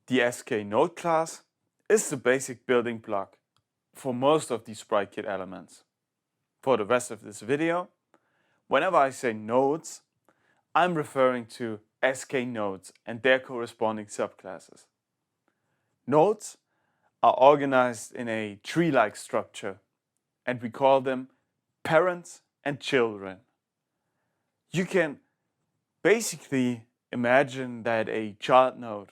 The SKNode class is the basic building block for most of these SpriteKit elements. For the rest of this video, whenever I say nodes, I'm referring to SKNodes and their corresponding subclasses. Nodes are organized in a tree-like structure, and we call them parents and children. You can basically imagine that a child node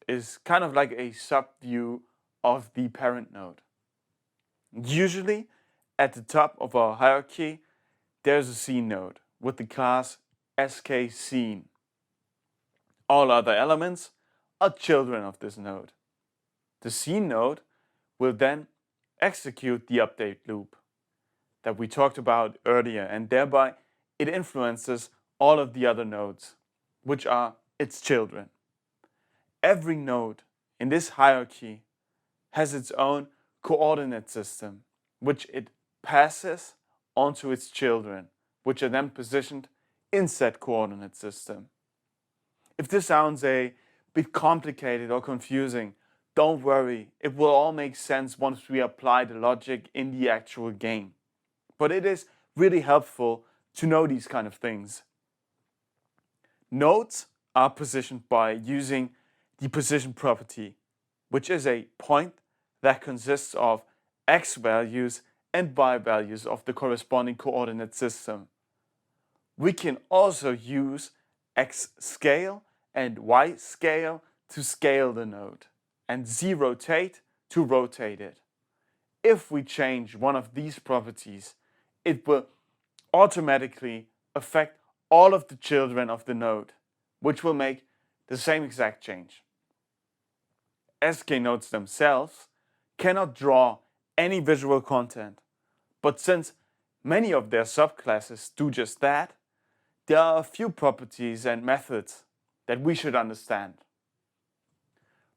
is kind of like a subview of the parent node. Usually, at the top of our hierarchy, there's a scene node with the class SKScene. All other elements are children of this node. The scene node will then execute the update loop that we talked about earlier, and thereby it influences all of the other nodes, which are its children. Every node in this hierarchy has its own coordinate system, which it passes onto its children, which are then positioned in said coordinate system. If this sounds a bit complicated or confusing, don't worry, it will all make sense once we apply the logic in the actual game. But it is really helpful to know these kind of things. Nodes are positioned by using the position property, which is a point that consists of x values and y values of the corresponding coordinate system. We can also use x scale and y scale to scale the node, and z rotate to rotate it. If we change one of these properties, it will automatically affect all of the children of the node, which will make the same exact change. SKNodes themselves cannot draw any visual content, but since many of their subclasses do just that, there are a few properties and methods that we should understand.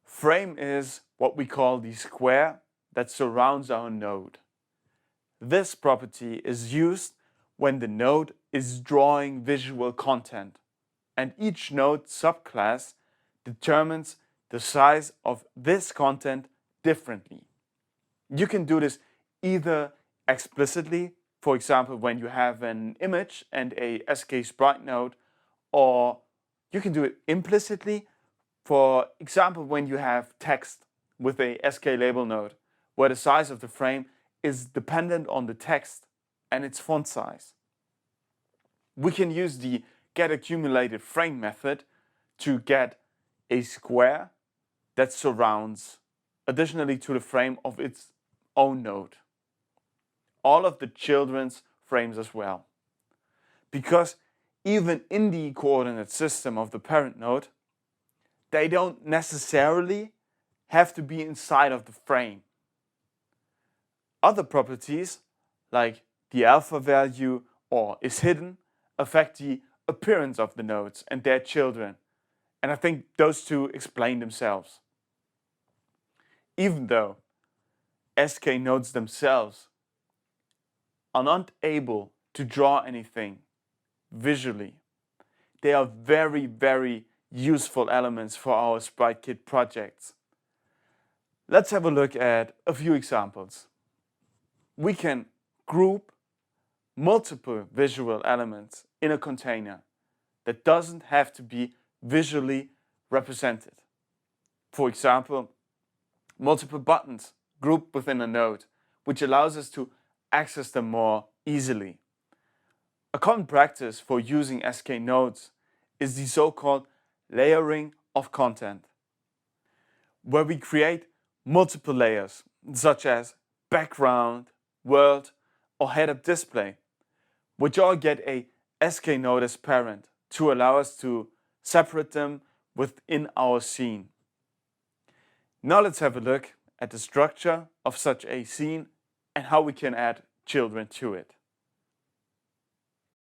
Frame is what we call the square that surrounds our node. This property is used when the node is drawing visual content, and each node subclass determines the size of this content differently. You can do this either explicitly, for example, when you have an image and a SKSprite node, or you can do it implicitly, for example, when you have text with a SKLabel node, where the size of the frame is dependent on the text and its font size. We can use the getAccumulated_frame method to get a square that surrounds additionally to the frame of its own node. All of the children's frames as well. Because even in the coordinate system of the parent node, they don't necessarily have to be inside of the frame. Other properties, like the alpha value or is hidden, affect the appearance of the nodes and their children. And I think those two explain themselves. Even though SKNodes themselves are not able to draw anything visually, they are very, very useful elements for our SpriteKit projects. Let's have a look at a few examples. We can group multiple visual elements in a container that doesn't have to be visually represented. For example, multiple buttons grouped within a node, which allows us to access them more easily. A common practice for using SKNodes is the so-called layering of content, where we create multiple layers, such as background, world, or head-up display, which all get a SKNode as parent to allow us to separate them within our scene. Now let's have a look at the structure of such a scene and how we can add children to it.